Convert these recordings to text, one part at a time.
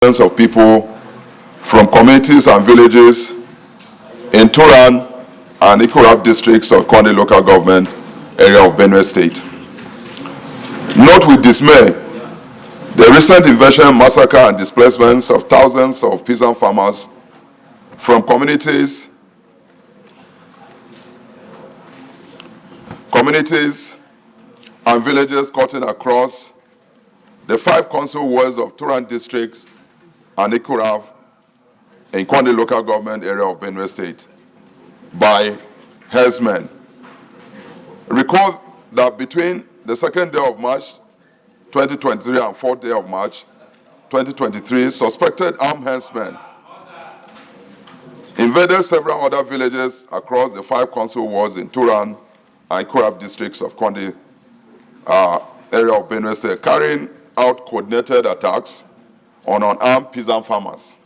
of people from communities and villages in Turan and Ikuraf districts of Konde local government area of Benue State. Note with dismay the recent invasion, massacre, and displacements of thousands of peasant farmers from communities and villages cutting across the 5 council wards of Turan district and Ikuraf in Konde local government area of Benue State by herdsmen. Recall that between the 2nd day of March 2023 and 4th day of March 2023, suspected armed herdsmen invaded several other villages across the 5 council wards in Turan and Ikuraf districts of Konde area of Benue State, carrying out coordinated attacks on unarmed peasant farmers.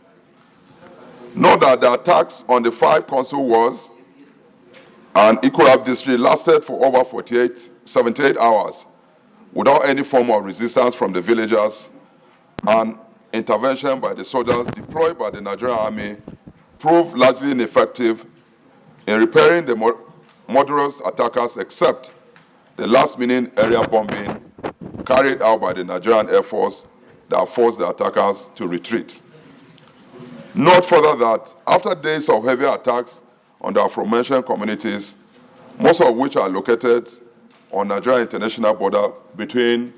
Note that the attacks on the 5 council wards and Ikuraf district lasted for over 78 hours without any form of resistance from the villagers, and intervention by the soldiers deployed by the Nigerian army proved largely ineffective in repelling the murderous attackers, except the last-minute area bombing carried out by the Nigerian Air Force that forced the attackers to retreat. Note further that after days of heavy attacks on the aforementioned communities, most of which are located on Nigeria international border between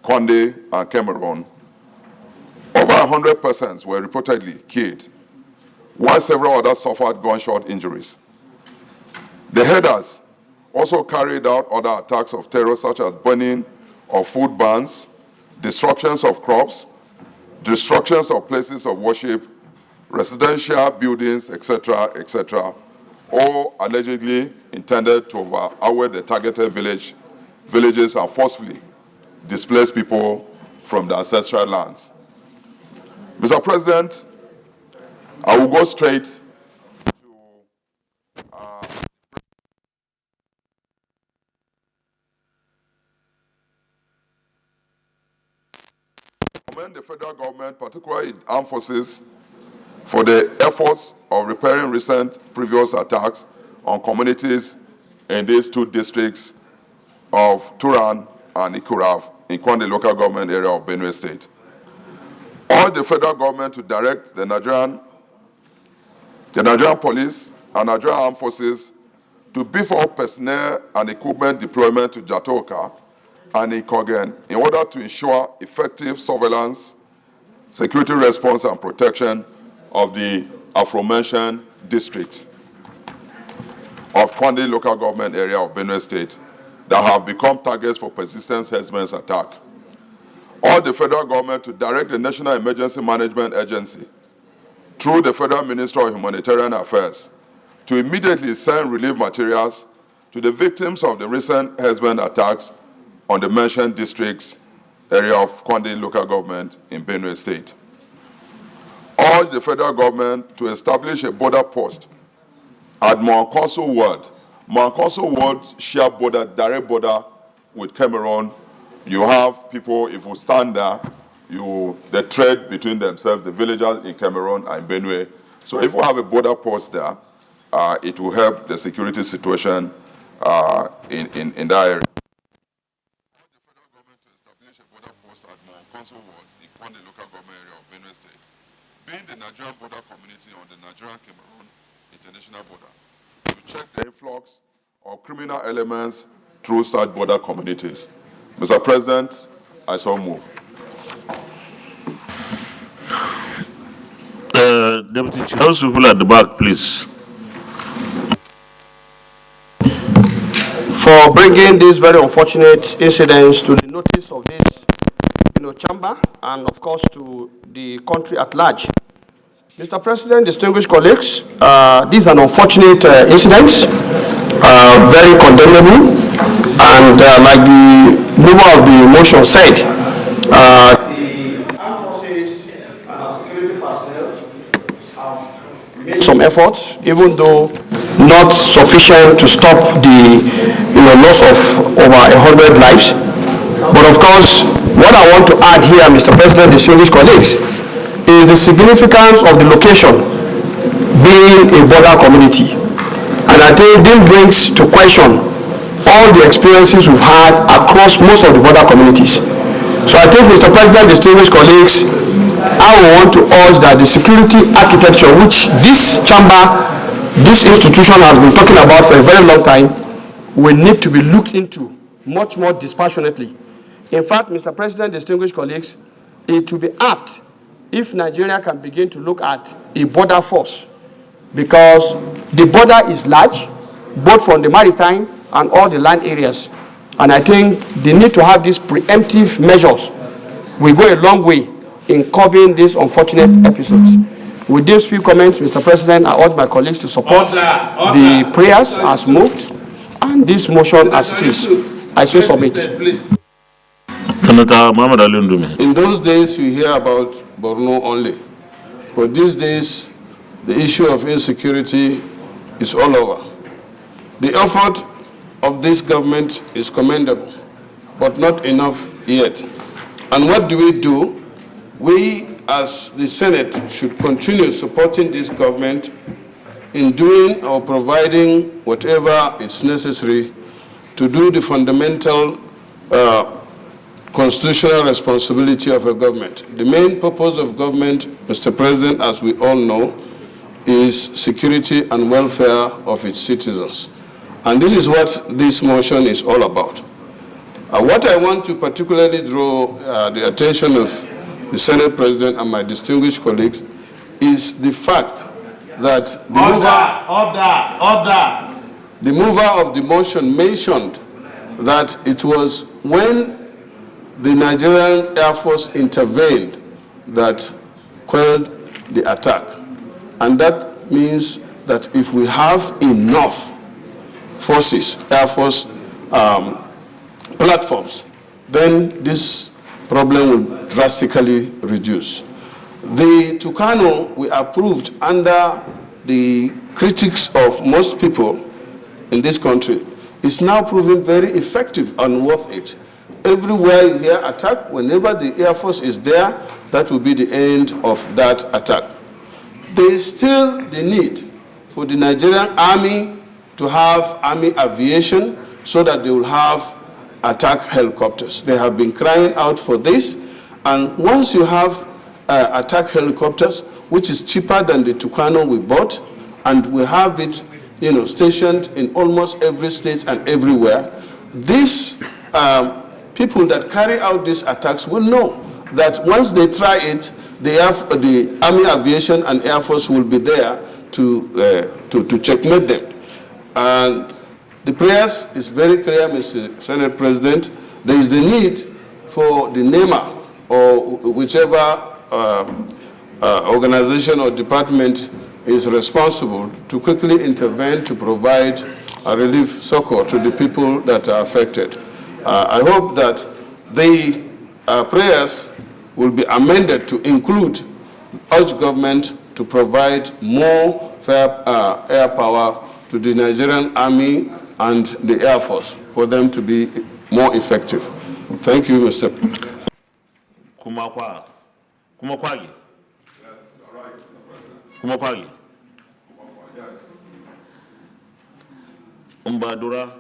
Konde and Cameroon, over 100 persons were reportedly killed, while several others suffered gunshot injuries. The herders also carried out other attacks of terror, such as burning of food barns, destructions of crops, destructions of places of worship, residential buildings, etc., etc., all allegedly intended to overpower the targeted villages and forcefully displace people from the ancestral lands. Mr. President, I will go straight to commend the federal government, particularly armed forces, for the efforts of repairing recent previous attacks on communities in these 2 districts of Turan and Ikuraf in Konde local government area of Benue State. Urge the federal government to direct the Nigerian police and Nigerian armed forces to beef up personnel and equipment deployment to Jatoka and Ikogen in order to ensure effective surveillance, security response, and protection of the aforementioned districts of Konde local government area of Benue State that have become targets for persistent herdsmen's attack. Urge the federal government to direct the National Emergency Management Agency through the Federal Ministry of Humanitarian Affairs to immediately send relief materials to the victims of the recent herdsmen attacks on the mentioned districts area of Konde local government in Benue State. Urge the federal government to establish a border post at Mankonso Ward. Mankonso Ward share direct border with Cameroon. You have people, if you stand there, they trade between themselves, the villagers in Cameroon and Benue. So if we have a border post there, it will help the security situation in that area. Urge the federal government to establish a border post at Mankonso Ward in Konde local government area of Benue State, being the Nigerian border community on the Nigerian-Cameroon international border, to check the influx of criminal elements through such border communities. Mr. President, I so move. Deputy Chief, those people at the back, please. For bringing these very unfortunate incidents to the notice of this chamber and, of course, to the country at large. Mr. President, distinguished colleagues, this is an unfortunate incident, very condemnable, and like the mover of the motion said, the armed forces and our security personnel have made some efforts, even though not sufficient to stop the loss of over 100 lives. But of course, what I want to add here, Mr. President, distinguished colleagues, is the significance of the location being a border community. And I think this brings to question all the experiences we've had across most of the border communities. So I think, Mr. President, distinguished colleagues, I want to urge that the security architecture, which this chamber, this institution has been talking about for a very long time, will need to be looked into much more dispassionately. In fact, Mr. President, distinguished colleagues, it will be apt if Nigeria can begin to look at a border force, because the border is large, both from the maritime and all the land areas. And I think the need to have these preemptive measures will go a long way in curbing these unfortunate episodes. With these few comments, Mr. President, I urge my colleagues to support the prayers as moved and this motion as it is. I so submit. Senator Mohammed Ali Ndume. In those days, we hear about Borno only. But these days, the issue of insecurity is all over. The effort of this government is commendable, but not enough yet. And what do? We, as the Senate, should continue supporting this government in doing or providing whatever is necessary to do the fundamental constitutional responsibility of a government. The main purpose of government, Mr. President, as we all know, is security and welfare of its citizens. And this is what this motion is all about. What I want to particularly draw the attention of the Senate President and my distinguished colleagues is the fact that the mover of the motion mentioned that it was when the Nigerian Air Force intervened that quelled the attack. And that means that if we have enough forces, Air Force platforms, then this problem will drastically reduce. The Tucano we approved under the critics of most people in this country is now proving very effective and worth it. Everywhere you hear attack, whenever the Air Force is there, that will be the end of that attack. There is still the need for the Nigerian Army to have army aviation so that they will have attack helicopters. They have been crying out for this, and once you have attack helicopters, which is cheaper than the Tucano we bought, and we have it, stationed in almost every state and everywhere, these people that carry out these attacks will know that once they try it, the Army Aviation and Air Force will be there to checkmate them. And the prayers is very clear, Mr. Senate President. There is the need for the NEMA or whichever organization or department is responsible to quickly intervene to provide a relief succor to the people that are affected. I hope that the prayers will be amended to include urge government to provide more air power to the Nigerian Army and the Air Force for them to be more effective. Thank you, Mr. Kumakwagi. Yes, all right, Mr. President. Kumakwagi. Yes. Mbadura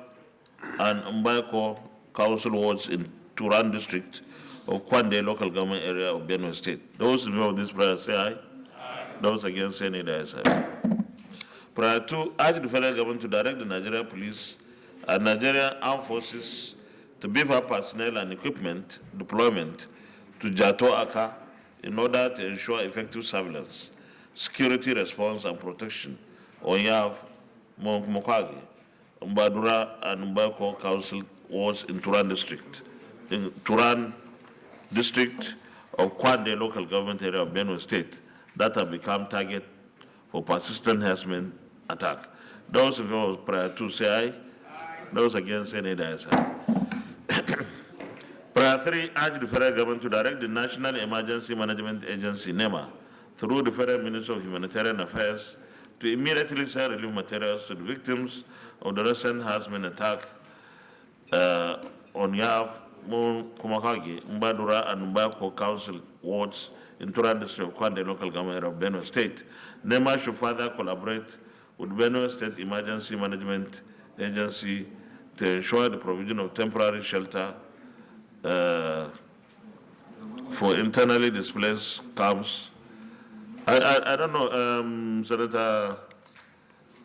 and Mbaiko council wards in Turan district of Kwande local government area of Benue State. Those in favor of this prayer say aye. Aye. Those against say nay, aye. Prayer 2, urge the federal government to direct the Nigerian police and Nigerian armed forces to beef up personnel and equipment deployment to Jato Aka in order to ensure effective surveillance, security response and protection on Yav, Mokwagi, Mbadura and Mbako council wards in Turan district. In Turan district of Kwande local government area of Benue State that have become target for persistent harassment attack. Those in favor of prayer 2 say aye. Aye. Those against say nay, aye. Prayer 3, urge the federal government to direct the National Emergency Management Agency, NEMA, through the Federal Ministry of Humanitarian Affairs, to immediately send relief materials to the victims of the recent harassment attack on Yav, Kumakagi, Mbadura, and Mbako council wards in Turan district of Kwande local government area of Benue State. NEMA should further collaborate with Benue State Emergency Management Agency to ensure the provision of temporary shelter for internally displaced camps. I don't know, Senator